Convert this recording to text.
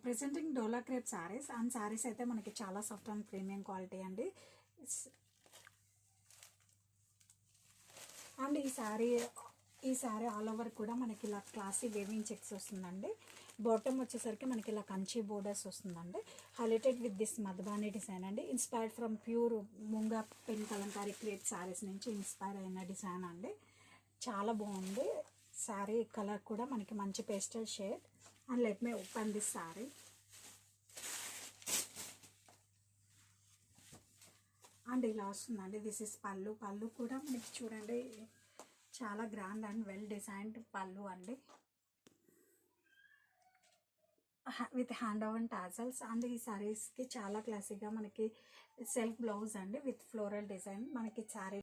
Presenting Dola crepe saris and saris అయితే మనకి చాలా సాఫ్ట్ అండ్ ప్రీమియం క్వాలిటీ అండి. అండ్ ఈ శారీ ఆల్ ఓవర్ కూడా మనకి ఇలా క్లాసీ వేవింగ్ చెక్స్ వస్తుందండి. బాటమ్ వచ్చేసరికి మనకి ఇలా కంచి బోర్డర్స్ వస్తుందండి. Highlighted with this Madhubani design అండి. Inspired from pure Munga pen Kalamkari crepe saris నుంచి ఇన్స్పైర్ అయిన డిజైన్ అండి. చాలా బాగుంది. శారీ కలర్ కూడా మనకి మంచి pastel shade. And let me open this sari. And ఇలా వస్తుందండి. దిస్ ఇస్ పళ్ళు కూడా మనకి చూడండి చాలా గ్రాండ్ అండ్ వెల్ డిజైన్డ్ పళ్ళు అండి, with hand woven tassels. And ఈ శారీస్కి చాలా క్లాసీగా మనకి సెల్ఫ్ బ్లౌజ్ అండి విత్ ఫ్లోరల్ డిజైన్ మనకి శారీ